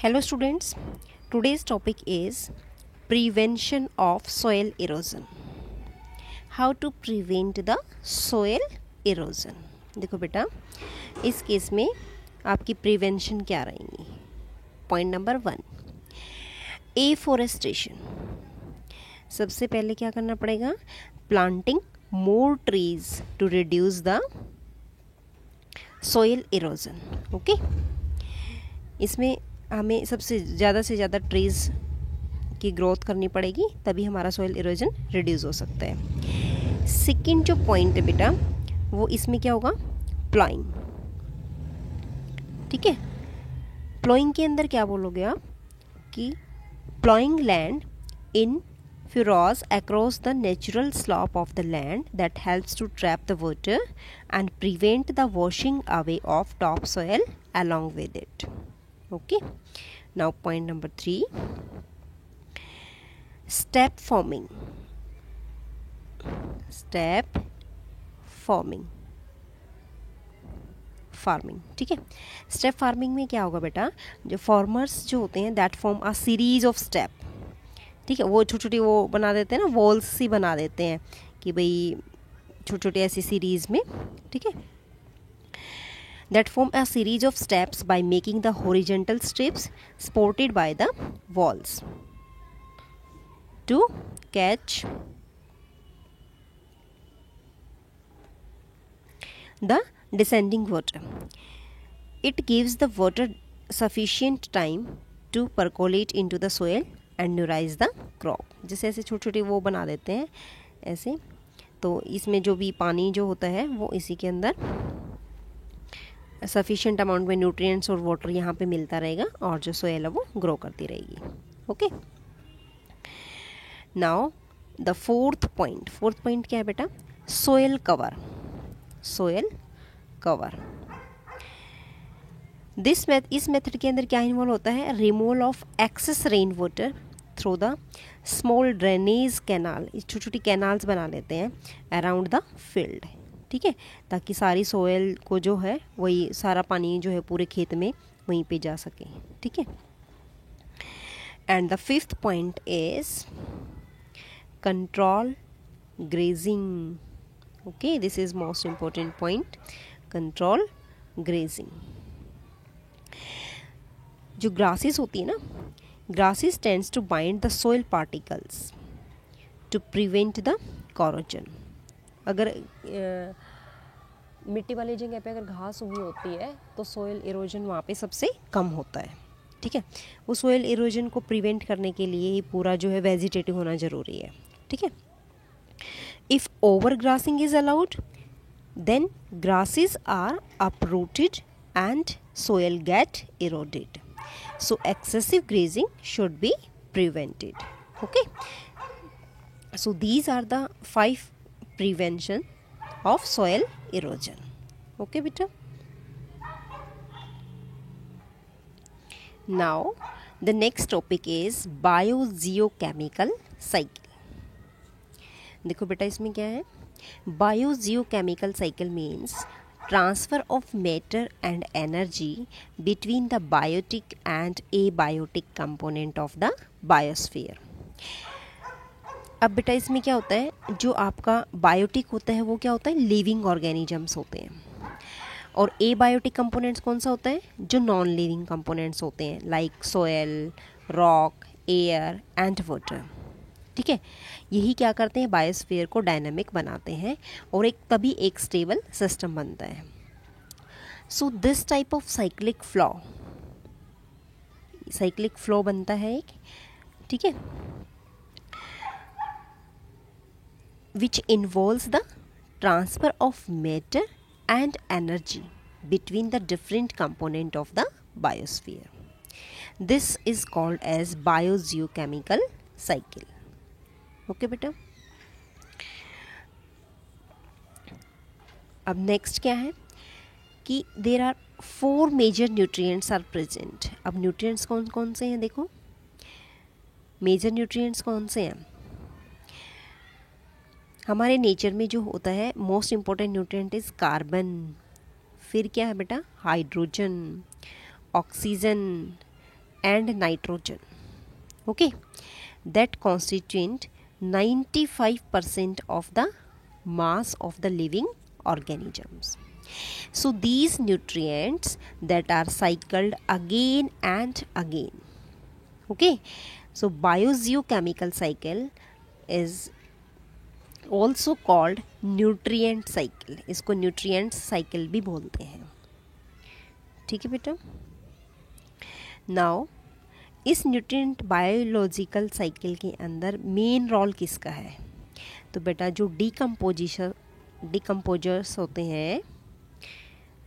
Hello students, today's topic is prevention of soil erosion. How to prevent the soil erosion. देखो बेटा, इस case में आपकी prevention क्या रहेंगी. Point number 1, afforestation. सबसे पहले क्या करना पड़ेगा? Planting more trees to reduce the soil erosion. Okay, इसमें हमें सबसे ज़्यादा से ज़्यादा ट्रीज़ की ग्रोथ करनी पड़ेगी, तभी हमारा सॉइल इरोजन रिड्यूस हो सकता है. सेकंड जो पॉइंट है बेटा, वो इसमें क्या होगा? प्लॉइंग. ठीक है, प्लॉइंग के अंदर क्या बोलोगे आप कि ploughing land in furrows across the natural slope of the land that helps to trap the water and prevent the washing away of topsoil along with it. Okay, now point number 3, step forming. Farming. ठीक है, step farming में क्या होगा बेटा? जो farmers जो होते हैं that form a series of step. ठीक है, वो छोटी छोटी वो बना देते हैं ना, वॉल्स सी बना देते हैं कि भाई छोटी छोटी ऐसी सीरीज में. ठीक है, that form a series of steps by making the horizontal strips supported by the walls to catch the descending water. It gives the water sufficient time to percolate into the soil and nourish the crop. जैसे ऐसे छोटे छोटे वो बना देते हैं ऐसे, तो इसमें जो भी पानी जो होता है वो इसी के अंदर सफिशिएंट अमाउंट में न्यूट्रिएंट्स और वाटर यहाँ पे मिलता रहेगा और जो सोयल है वो ग्रो करती रहेगी. Okay, now the fourth point क्या है बेटा? Soil cover. इस मेथड के अंदर क्या इन्वॉल्व होता है? Removal of excess rain water through the small drainage canal. छोटी छोटी कैनाल्स बना लेते हैं अराउंड द फील्ड. ठीक है, ताकि सारी सोयल को जो है वही सारा पानी जो है पूरे खेत में वहीं पे जा सके. ठीक है, and the fifth point is control grazing. Okay, this is most important point, control grazing. जो ग्रासेस होती है ना, grasses tends to bind the soil particles to prevent the corrosion. अगर मिट्टी वाली जगह पे अगर घास उगी होती है तो सोइल इरोजन वहाँ पे सबसे कम होता है. ठीक है, वो सोइल इरोजन को प्रिवेंट करने के लिए ही पूरा जो है वेजिटेटिव होना ज़रूरी है. ठीक है, if over grassing is allowed then grasses are uprooted and soil get eroded. So excessive grazing should be prevented. Okay, so these are the 5 prevention of soil erosion. Okay beta, now the next topic is biogeochemical cycle. देखो बेटा, इसमें क्या है? biogeochemical cycle means transfer of matter and energy between the biotic and abiotic component of the biosphere. अब बेटा इसमें क्या होता है? जो आपका बायोटिक होता है वो क्या होता है? लिविंग ऑर्गेनिजम्स होते हैं. और ए बायोटिक कंपोनेंट्स कौन सा होता है? जो नॉन लिविंग कंपोनेंट्स होते हैं, like soil, rock, air and water. ठीक है, यही क्या करते हैं? बायोस्फीयर को डायनामिक बनाते हैं और तभी एक स्टेबल सिस्टम बनता है. So this type of cyclic flow बनता है एक. ठीक है, which involves the transfer of matter and energy between the different component of the biosphere. This is called as biogeochemical cycle. Okay बेटा, अब नेक्स्ट क्या है कि there are 4 major nutrients are present. अब न्यूट्रिएंट्स कौन कौन से हैं? देखो, मेजर न्यूट्रिएंट्स कौन से हैं हमारे नेचर में? जो होता है most important nutrient is carbon. फिर क्या है बेटा? Hydrogen, oxygen, and nitrogen, okay, that constitute 95% of the mass of the living organisms. So these nutrients that are cycled again and again, okay. So biogeochemical cycle is also called nutrient cycle, इसको nutrient cycle भी बोलते हैं, ठीक है बेटा। Now इस nutrient biological cycle के अंदर मेन रोल किसका है? तो बेटा जो डिकम्पोजर्स होते हैं,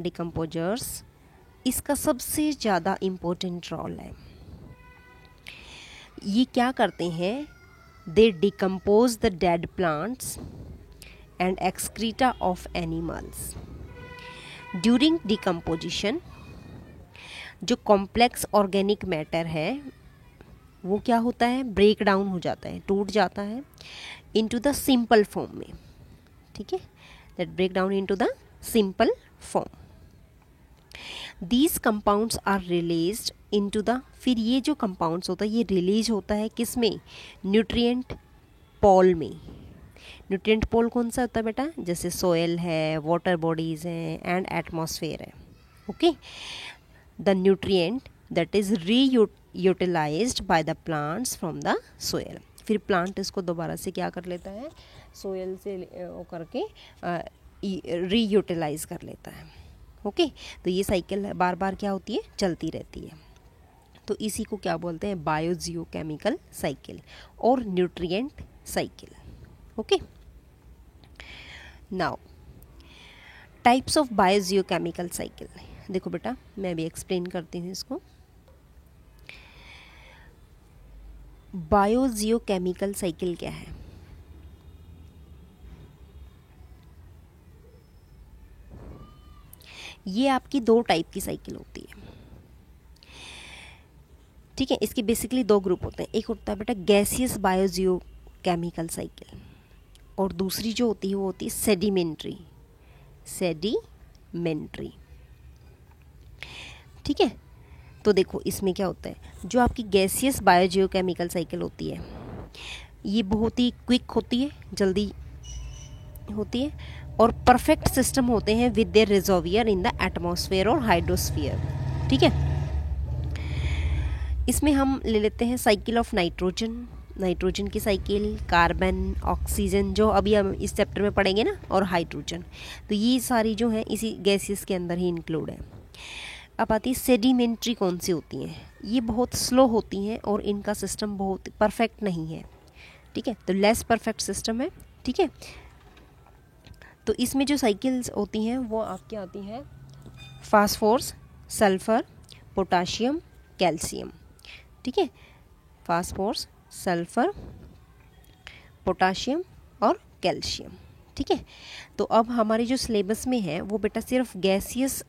डिकम्पोजर्स, इसका सबसे ज़्यादा इम्पोर्टेंट रोल है। ये क्या करते हैं? They decompose the dead plants and excreta of animals. During decomposition, जो कॉम्प्लेक्स ऑर्गेनिक मैटर है वो क्या होता है? ब्रेक डाउन हो जाता है, टूट जाता है इनटू द सिंपल फॉर्म में, ठीक है, that break down into the simple form. These compounds are released into the, फिर ये जो कंपाउंड्स होता है ये रिलीज होता है किस में? न्यूट्रिएंट पोल में। न्यूट्रिएंट पोल कौन सा होता है बेटा? जैसे सोयल है, वाटर बॉडीज हैं एंड एटमॉस्फेयर है, okay. The nutrient that is reutilized by the plants from the soil, फिर प्लांट इसको दोबारा से क्या कर लेता है? सोयल से करके रीयूटिलाइज कर लेता है, ओके। तो ये साइकिल बार बार क्या होती है? चलती रहती है। तो इसी को क्या बोलते हैं? बायोजियोकेमिकल साइकिल और nutrient cycle, okay. Now types of biogeochemical cycle, देखो बेटा मैं भी एक्सप्लेन करती हूँ इसको। बायोजियोकेमिकल साइकिल क्या है? ये आपकी दो टाइप की साइकिल होती है, ठीक है। इसके बेसिकली दो ग्रुप होते हैं, एक होता है बेटा गैसियस बायोजियोकेमिकल साइकिल और दूसरी जो होती है वो होती है सेडिमेंट्री, ठीक है। तो देखो इसमें क्या होता है, जो आपकी गैसियस बायोजियोकेमिकल साइकिल होती है ये बहुत ही क्विक होती है, जल्दी होती है और परफेक्ट सिस्टम होते हैं with their reservoir in the atmosphere और हाइड्रोस्फीयर, ठीक है। इसमें हम ले लेते हैं साइकिल ऑफ नाइट्रोजन की साइकिल, कार्बन, ऑक्सीजन जो अभी हम इस चैप्टर में पढ़ेंगे ना, और हाइड्रोजन। तो ये सारी जो है इसी गैसेस के अंदर ही इंक्लूड है। अब आती है सेडिमेंट्री, कौन सी होती हैं? ये बहुत स्लो होती हैं और इनका सिस्टम बहुत परफेक्ट नहीं है, ठीक है, तो लेस परफेक्ट सिस्टम है, ठीक है। तो इसमें जो साइकिल्स होती हैं वो आपकी आती हैं फास्फोरस, सल्फर, पोटाशियम, कैल्शियम, ठीक है, फास्फोरस, सल्फर, पोटाशियम और कैल्शियम, ठीक है। तो अब हमारे जो सिलेबस में है वो बेटा सिर्फ गैसियस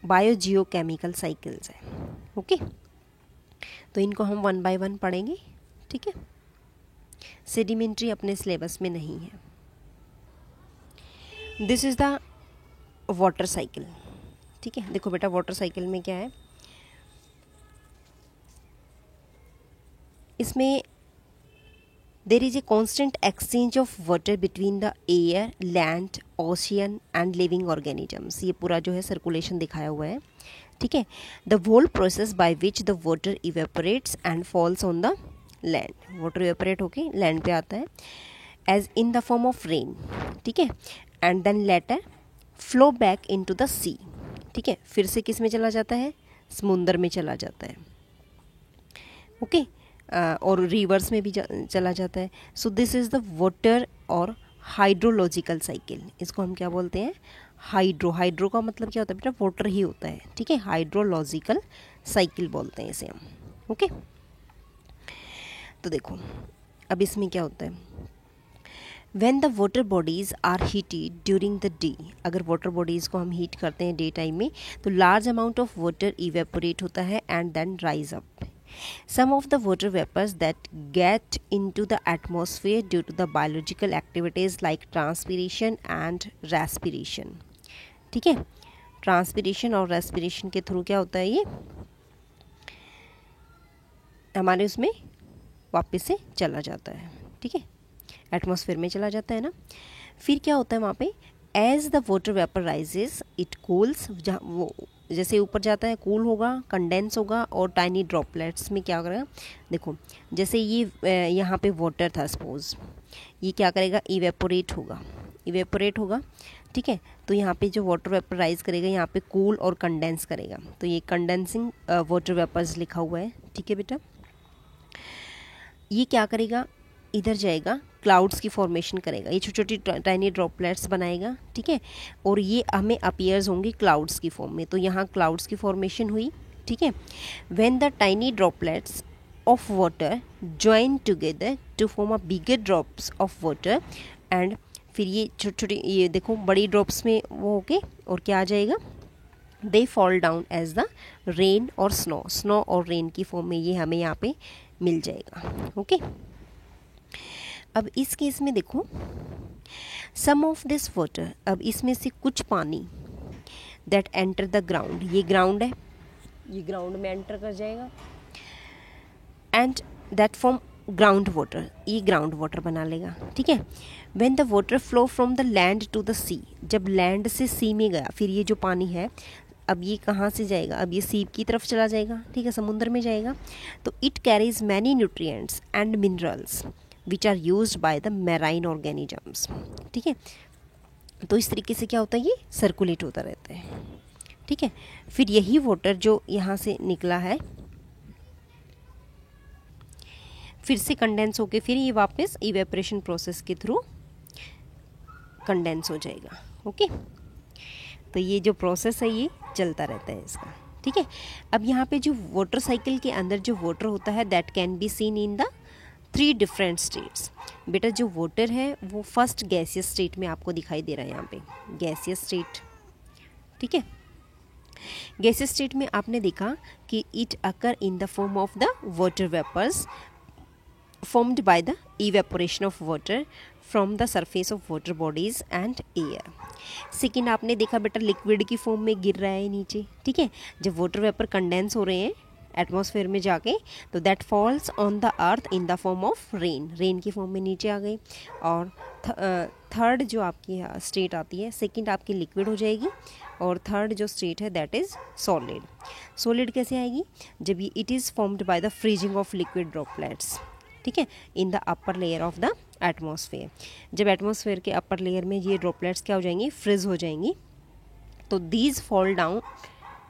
बायोजियोकेमिकल साइकिल्स है, ओके। तो इनको हम 1 बाय 1 पढ़ेंगे, ठीक है। सेडिमेंट्री अपने सिलेबस में नहीं है। This is the water cycle, ठीक है। देखो बेटा वाटर साइकिल में क्या है, इसमें there is a constant exchange of water between the air, land, ocean and living organisms. ये पूरा जो है सर्कुलेशन दिखाया हुआ है, ठीक है। The whole process by which the water evaporates and falls on the land, water evaporate होके लैंड पे आता है as in the form of rain, ठीक है, and then later flow back into the sea, ठीक है, फिर से किस में चला जाता है? समुंदर में चला जाता है, ओके, और रिवर्स में भी चला जाता है। So this is the water और हाइड्रोलॉजिकल साइकिल, इसको हम क्या बोलते हैं? हाइड्रो का मतलब क्या होता है बेटा? वाटर ही होता है, ठीक है, हाइड्रोलॉजिकल साइकिल बोलते हैं इसे हम, ओके। तो देखो अब इसमें क्या होता है, When the water bodies are heated during the day, अगर वाटर बॉडीज़ को हम हीट करते हैं डे टाइम में तो large amount of water evaporate होता है and then rise up. Some of the water vapors that get into the atmosphere due to the biological activities like transpiration and respiration, ठीक है। Transpiration और respiration के through क्या होता है ये? हमारे उसमें वापस से चला जाता है, ठीक है, एटमॉस्फेयर में चला जाता है ना। फिर क्या होता है वहाँ पे, as the water vapour rises it cools, वो जैसे ऊपर जाता है कूल होगा, कंडेंस होगा, और टाइनी ड्रॉपलेट्स में क्या करेगा, देखो जैसे ये यहाँ पे वाटर था सपोज, ये क्या करेगा, इवेपोरेट होगा, ठीक है। तो यहाँ पे जो वाटर वेपर राइज करेगा यहाँ पे कूल और कंडेंस करेगा, तो ये कंडेंसिंग वाटर वेपर्स लिखा हुआ है, ठीक है बेटा। ये क्या करेगा, इधर जाएगा, क्लाउड्स की फॉर्मेशन करेगा, ये छोटी छोटी टाइनी ड्रॉपलेट्स बनाएगा, ठीक है, और ये हमें अपीयर्स होंगी क्लाउड्स की फॉर्म में, तो यहाँ क्लाउड्स की फॉर्मेशन हुई, ठीक है। When the tiny droplets of water join together to form a bigger drops of water, and फिर ये छोटी छोटी, ये देखो बड़ी ड्रॉप्स में वो होके और क्या आ जाएगा, they fall down as the rain और स्नो और रेन की फॉर्म में ये हमें यहाँ पे मिल जाएगा, ओके। अब इस केस में देखो, सम ऑफ दिस वाटर, अब इसमें से कुछ पानी दैट एंटर द ग्राउंड, ये ग्राउंड है, ये ग्राउंड में एंटर कर जाएगा, and that form ground water, ये ग्राउंड वाटर बना लेगा, ठीक है। When the water flow from the land to the sea, जब लैंड से सी में गया, फिर ये जो पानी है अब ये कहाँ से जाएगा, अब ये सी की तरफ चला जाएगा, ठीक है, समुद्र में जाएगा, तो it carries many nutrients and minerals which are used by the marine organisms, ठीक है। तो इस तरीके से क्या होता है, ये सर्कुलेट होता रहता है, ठीक है। फिर यही वाटर जो यहाँ से निकला है फिर से कंडेंस होके फिर ये वापस इवेपोरेशन प्रोसेस के थ्रू कंडेंस हो जाएगा, ओके। तो ये जो प्रोसेस है ये चलता रहता है इसका, ठीक है। अब यहाँ पे जो वाटर साइकिल के अंदर जो वाटर होता है that can be seen in the 3 different states. बेटा जो वाटर है वो फर्स्ट गैसियस स्टेट में आपको दिखाई दे रहा है, यहाँ पे गैसियस स्टेट, ठीक है। गैसियस स्टेट में आपने देखा कि it occur in the form of the water vapours formed by the evaporation of water from the surface of water bodies and air. Second आपने देखा बेटा लिक्विड की फॉर्म में गिर रहा है नीचे, ठीक है। जब वाटर वेपर कंडेंस हो रहे हैं एटमॉस्फेयर में जाके, तो that false on the earth in the form of rain की फॉर्म में नीचे आ गई। और थर्ड जो आपकी स्टेट आती है, सेकेंड आपकी लिक्विड हो जाएगी, और थर्ड जो स्टेट है दैट इज़ सॉलिड कैसे आएगी, जब ये it is formed by the freezing of liquid droplets, ठीक है, in the upper layer of the atmosphere. जब एटमॉस्फेयर के अपर लेयर में ये ड्रॉपलेट्स क्या हो जाएंगी, फ्रीज हो जाएंगी, तो these fall down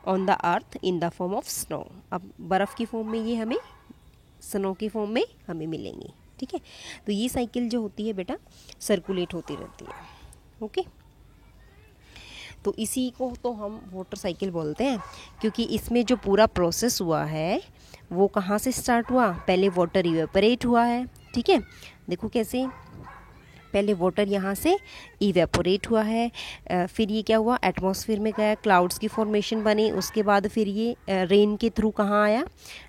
on the earth in the form of snow. अब बर्फ़ की फॉर्म में ये हमें स्नो की फॉर्म में हमें मिलेंगी, ठीक है। तो ये साइकिल जो होती है बेटा सर्कुलेट होती रहती है, ओके। तो इसी को तो हम वाटर साइकिल बोलते हैं, क्योंकि इसमें जो पूरा प्रोसेस हुआ है वो कहाँ से स्टार्ट हुआ, पहले वाटर इवेपोरेट हुआ है, ठीक है। देखो कैसे, पहले वाटर यहाँ से इवेपोरेट हुआ है, फिर ये क्या हुआ, एटमॉस्फेयर में गया, क्लाउड्स की फॉर्मेशन बनी, उसके बाद फिर ये रेन के थ्रू कहाँ आया,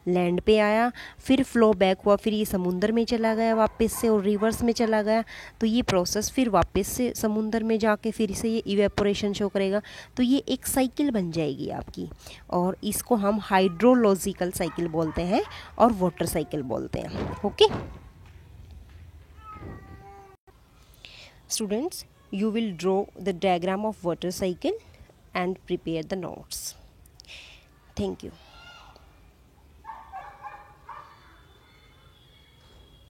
लैंड पे आया, फिर फ्लो बैक हुआ, फिर ये समुंदर में चला गया वापस से और रिवर्स में चला गया। तो ये प्रोसेस फिर वापस से समुंदर में जाके फिर से ये इवेपोरेशन शो करेगा, तो ये एक साइकिल बन जाएगी आपकी, और इसको हम हाइड्रोलॉजिकल साइकिल बोलते हैं और वाटर साइकिल बोलते हैं, okay. Students, you will draw the diagram of water cycle and prepare the notes. Thank you.